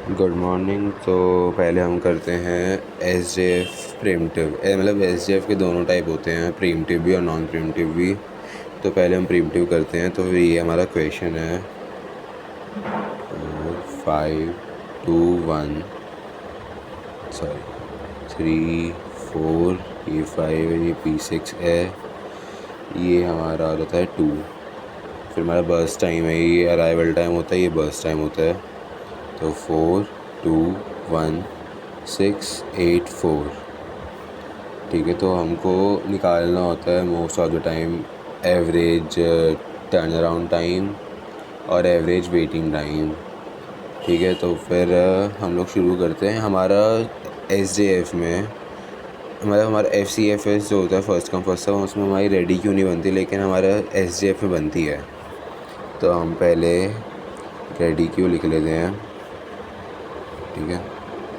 Good morning. तो पहले हम करते हैं एस जे एफ प्रीम्प्टिव, मतलब एस जे एफ के दोनों टाइप होते हैं, प्रीम्प्टिव भी और नॉन प्रीम्प्टिव भी। तो पहले हम प्रीम्प्टिव करते हैं। तो ये हमारा क्वेश्चन है 5 2 1 सॉरी 3 4, ये 5 है, ये P6 है, ये हमारा आ जाता है 2। फिर हमारा बर्स्ट टाइम है, ये अराइवल टाइम होता है, ये बर्स्ट टाइम होता है। तो 4 2 1 6 8 4। ठीक है, तो हमको निकालना होता है most of the time average turn around time और एवरेज वेटिंग टाइम। ठीक है, तो फिर हम लोग शुरू करते हैं। हमारा एस जे एफ में हमारा एफ सी एफ एस जो होता है फर्स्ट कम फर्स्ट सर्व, उसमें हमारी रेडी क्यों नहीं बनती, लेकिन हमारा एस जे एफ में बनती है। तो हम पहले रेडी क्यू लिख लेते हैं। ठीक है,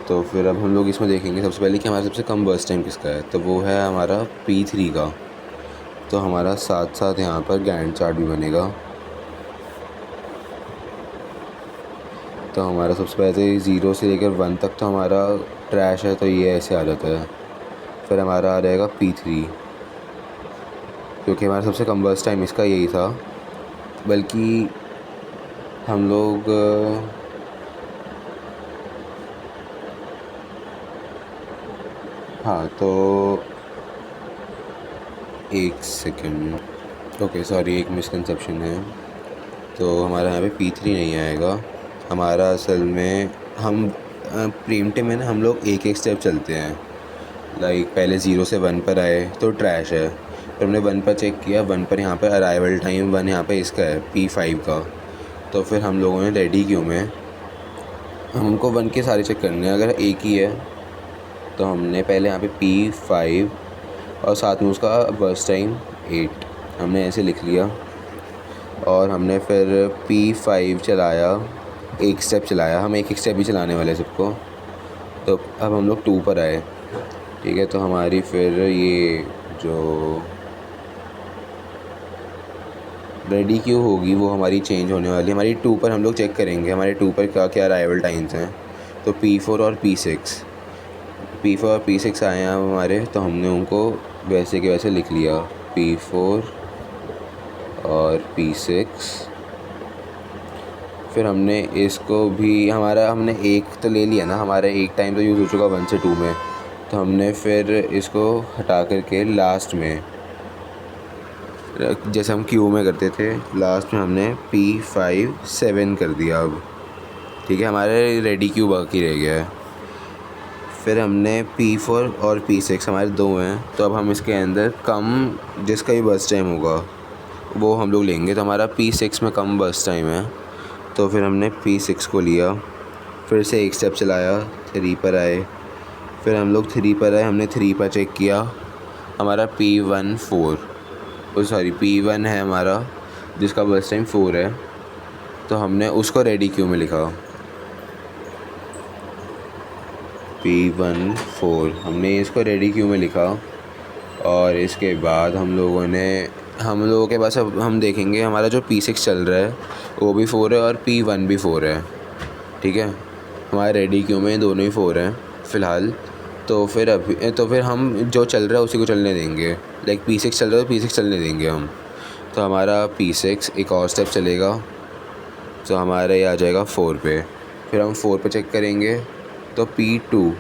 तो फिर अब हम लोग इसमें देखेंगे सबसे पहले कि हमारा सबसे कम बर्स्ट टाइम किसका है। तो वो है हमारा P3 का। तो हमारा साथ साथ यहाँ पर गैंट चार्ट भी बनेगा। तो हमारा सबसे पहले 0 से लेकर 1 तक तो हमारा ट्रैश है, तो ये ऐसे आ जाता है। फिर हमारा आ जाएगा P3, क्योंकि हमारा सबसे कम बर्स्ट टाइम इसका यही था। बल्कि हम लोग हाँ, तो एक सेकेंड, ओके सॉरी, एक मिसकंसेप्शन है। तो हमारा यहाँ पे P3 नहीं आएगा। हमारा असल में हम प्रीम्प्टिव में ना हम लोग एक एक स्टेप चलते हैं। लाइक पहले 0 से 1 पर आए तो ट्रैश है, फिर हमने 1 पर चेक किया, 1 पर यहाँ पर अराइवल टाइम 1 यहाँ पे इसका है P5 का। तो फिर हम लोगों ने रेडी क्यू में हमको 1 के सारे चेक करने हैं। अगर एक ही है तो हमने पहले यहाँ पे P5 और साथ में उसका बर्स्ट टाइम 8 हमने ऐसे लिख लिया। और हमने फिर P5 चलाया, एक स्टेप चलाया, हम एक स्टेप ही चलाने वाले सबको। तो अब हम लोग 2 पर आए। ठीक है, तो हमारी फिर ये जो रेडी क्यू होगी वो हमारी चेंज होने वाली है। हमारी 2 पर हम लोग चेक करेंगे हमारे 2 पर क्या क्या अराइवल टाइम्स हैं। तो P4 और P6 आए हैं हमारे, तो हमने उनको वैसे के वैसे लिख लिया, P4 और P6। फिर हमने इसको भी हमने एक तो ले लिया ना, हमारा एक टाइम तो यूज़ हो चुका 1 से 2 में। तो हमने फिर इसको हटा करके लास्ट में, जैसे हम क्यू में करते थे, लास्ट में हमने P5 7 कर दिया अब। ठीक है, हमारे रेडी क्यू बाकी रह गया है। फिर हमने P4 और P6 हमारे 2 हैं, तो अब हम इसके अंदर कम जिसका भी बर्स्ट टाइम होगा वो हम लोग लेंगे। तो हमारा P6 में कम बर्स्ट टाइम है, तो फिर हमने P6 को लिया, फिर से एक स्टेप चलाया, 3 पर आए। फिर हम लोग 3 पर आए, हमने 3 पर चेक किया, हमारा P1 है हमारा, जिसका बर्स्ट टाइम 4 है। तो हमने उसको रेडी क्यू में लिखा, P1 4 हमने इसको रेडी क्यू में लिखा। और इसके बाद हम लोगों के पास अब हम देखेंगे हमारा जो P6 चल रहा है वो भी 4 है और P1 भी 4 है। ठीक है, हमारे रेडी क्यू में दोनों ही 4 हैं फ़िलहाल। तो फिर हम जो चल रहा है उसी को चलने देंगे। लाइक P6 चल रहा है तो P6 चलने देंगे हम। तो हमारा P6 एक और स्टेप चलेगा, तो हमारा ये आ जाएगा 4 पे। फिर हम 4 पे चेक करेंगे तो P2,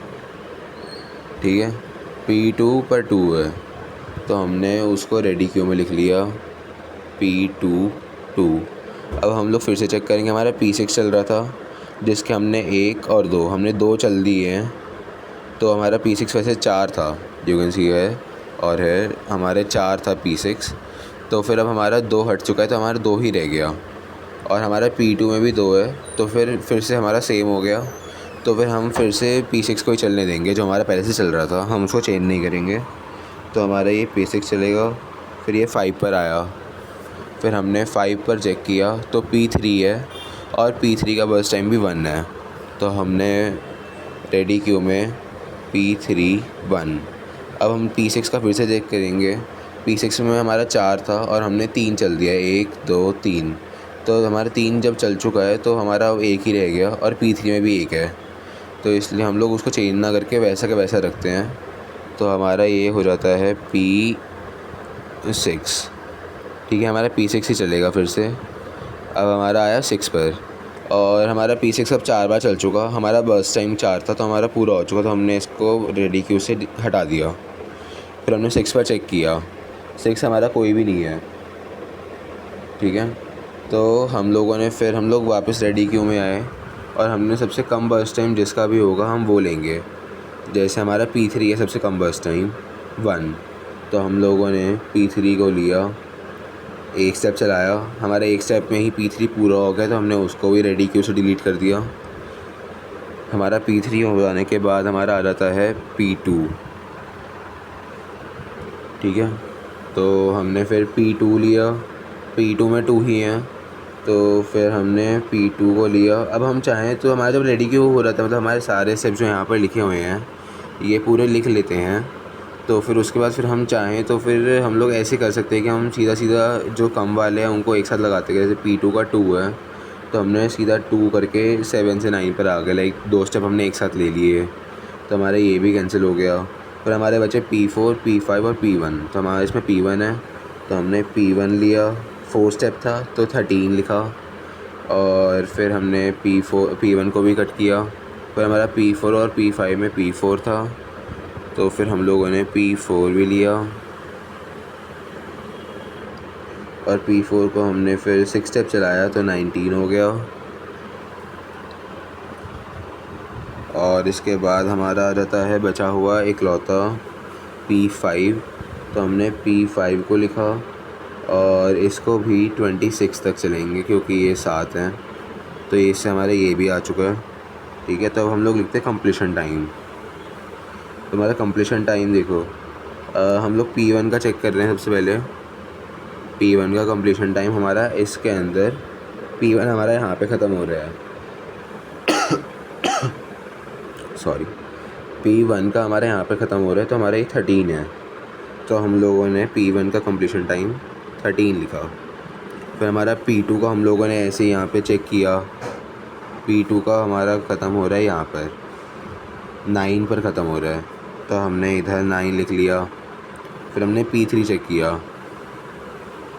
ठीक है, P2 पर 2 है, तो हमने उसको रेडी क्यू में लिख लिया, P2 2। अब हम लोग फिर से चेक करेंगे, हमारा P6 चल रहा था जिसके हमने 1 और 2 हमने 2 चल दिए हैं। तो हमारा P6 वैसे 4 था, यू कैन सी है, और है हमारे 4 था P6। तो फिर अब हमारा 2 हट चुका है, तो हमारा 2 ही रह गया। और हमारा P2 में भी 2 है, तो फिर से हमारा सेम हो गया। तो फिर हम फिर से P6 को ही चलने देंगे, जो हमारा पहले से चल रहा था, हम उसको चेंज नहीं करेंगे। तो हमारा ये P6 चलेगा। फिर ये 5 पर आया, फिर हमने 5 पर चेक किया तो P3 है और P3 का बर्स्ट टाइम भी 1 है। तो हमने रेडी क्यू में P3 1। अब हम P6 का फिर से चेक करेंगे। P6 में हमारा 4 था और हमने 3 चल दिया, 1 2 3। तो हमारा 3 जब चल चुका है तो हमारा एक ही रह गया और P3 में भी एक है, तो इसलिए हम लोग उसको चेंज ना करके वैसा का वैसा रखते हैं। तो हमारा ये हो जाता है P6। ठीक है, हमारा P6 ही चलेगा फिर से। अब हमारा आया 6 पर, और हमारा P6 अब 4 बार चल चुका। हमारा बर्स्ट टाइम 4 था तो हमारा पूरा हो चुका, तो हमने इसको रेडी क्यू से हटा दिया। फिर हमने 6 पर चेक किया, 6 हमारा कोई भी नहीं है। ठीक है, तो हम लोग वापस रेडी क्यू में आए और हमने सबसे कम बर्स्ट टाइम जिसका भी होगा हम वो लेंगे। जैसे हमारा P3 है सबसे कम बर्स्ट टाइम 1, तो हम लोगों ने P3 को लिया, एक स्टेप चलाया, हमारा एक स्टेप में ही P3 पूरा हो गया, तो हमने उसको भी रेडी क्यू से डिलीट कर दिया। हमारा P3 हो जाने के बाद हमारा आ जाता है P2। ठीक है, तो हमने फिर P2 लिया, P2 में 2 ही हैं, तो फिर हमने P2 को लिया। अब हम चाहें तो हमारा जब रेडी क्यू हो रहा था, मतलब हमारे सारे स्टेप जो यहाँ पर लिखे हुए हैं ये पूरे लिख लेते हैं, तो फिर उसके बाद फिर हम चाहें तो फिर हम लोग ऐसे कर सकते हैं कि हम सीधा जो कम वाले हैं उनको एक साथ लगाते हैं। जैसे P2 का 2 है तो हमने सीधा 2 करके 7 से 9 पर आ गए, लाइक 2 स्टेप हमने एक साथ ले लिए, तो हमारा ये भी कैंसिल हो गया। फिर हमारे बचे P4, P5 और P1। तो हमारा इसमें P1 है तो हमने P1 लिया, 4 स्टेप था तो 13 लिखा, और फिर हमने P1 को भी कट किया। फिर हमारा P4 और P5 में P4 था, तो फिर हम लोगों ने P4 भी लिया, और P4 को हमने फिर 6 स्टेप चलाया तो 19 हो गया। और इसके बाद हमारा आ जाता है बचा हुआ इकलौता P5, तो हमने P5 को लिखा, और इसको भी 26 तक चलेंगे क्योंकि ये 7 हैं, तो इससे हमारे ये भी आ चुका है। ठीक है, तो हम लोग लिखते हैं कंप्लीशन टाइम। तो हमारा कंप्लीशन टाइम देखो, हम लोग P1 का चेक कर रहे हैं सबसे पहले। P1 का कंप्लीशन टाइम हमारा इसके अंदर, P1 हमारा यहाँ पे ख़त्म हो रहा है सॉरी, P1 का हमारे यहाँ पे ख़त्म हो रहा है, तो हमारा ये 13 है, तो हम लोगों ने P1 का कंप्लीशन टाइम 13 लिखा। फिर हमारा P2 का हम लोगों ने ऐसे यहाँ पे चेक किया, P2 का हमारा ख़त्म हो रहा है यहाँ पर 9 पर ख़त्म हो रहा है, तो हमने इधर 9 लिख लिया। फिर हमने P3 चेक किया,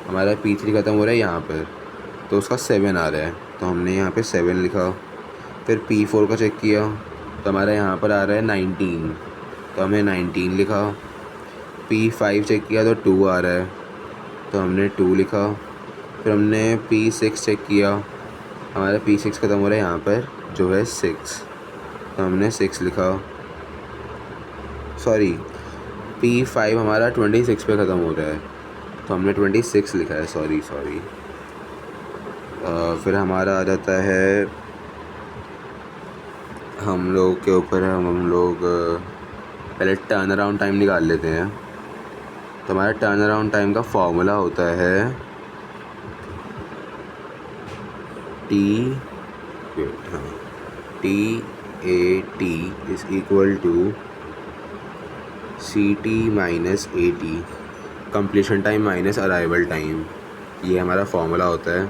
हमारा P3 ख़त्म हो रहा है यहाँ पर, तो उसका 7 आ रहा है, तो हमने यहाँ पे 7 लिखा। फिर P4 का चेक किया तो हमारा यहाँ पर आ रहा है 19, तो हमने 19 लिखा। P5 चेक किया तो 2 आ रहा है, तो हमने 2 लिखा। फिर हमने P6 चेक किया, हमारा P6 ख़त्म हो रहा है यहाँ पर जो है 6, तो हमने 6 लिखा। सॉरी, P5 हमारा 26 पे ख़त्म हो रहा है, तो हमने 26 लिखा है। सॉरी फिर हमारा आ जाता है, हम लोग के ऊपर है, हम लोग पहले टर्न अराउंड टाइम निकाल लेते हैं। तो हमारा टर्न अराउंड टाइम का फॉर्मूला होता है TAT is equal to CT minus AT, completion time minus arrival time, ये हमारा फॉर्मूला होता है।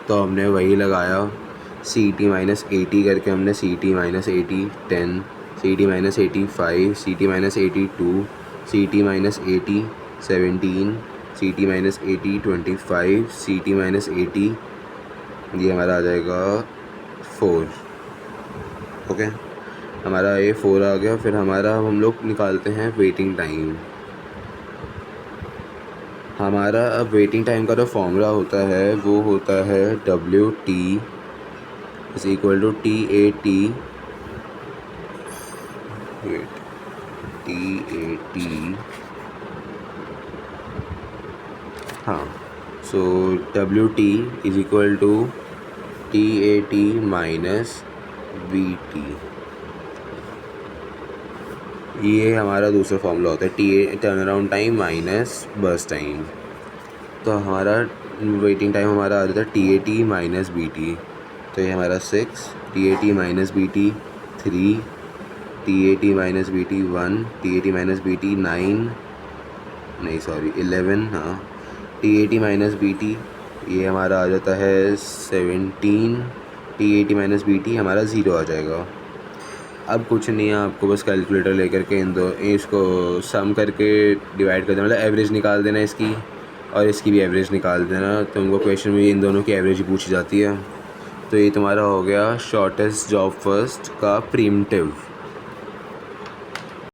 तो हमने वही लगाया, CT माइनस AT करके हमने CT minus AT 10, CT minus AT 5, CT minus AT 2, CT minus AT 17, CT minus AT 25, CT minus AT, ये हमारा आ जाएगा 4। ओके, हमारा ये 4 आ गया। फिर हमारा हम लोग निकालते हैं वेटिंग टाइम। हमारा अब वेटिंग टाइम का जो फॉर्मूला होता है वो होता है WT is equal to TAT, हाँ, so WT is equal to TAT minus BT, ये हमारा दूसरा फॉर्मूला होता है turn around time minus burst time. तो हमारा वेटिंग टाइम हमारा आ जाता है TAT माइनस BT, तो ये हमारा 6, TAT minus BT 3, TAT minus BT 1, TAT minus BT 9, नहीं सॉरी 11, हाँ, TAT माइनस BT ये हमारा आ जाता है 17, T80 माइनस BT हमारा 0 आ जाएगा। अब कुछ नहीं है, आपको बस कैलकुलेटर लेकर के इसको सम करके डिवाइड कर देना, मतलब एवरेज निकाल देना इसकी, और इसकी भी एवरेज निकाल देना। तुमको क्वेश्चन में इन दोनों की एवरेज ही पूछी जाती है। तो ये तुम्हारा हो गया शॉर्टेस्ट जॉब फर्स्ट का प्रीम्प्टिव।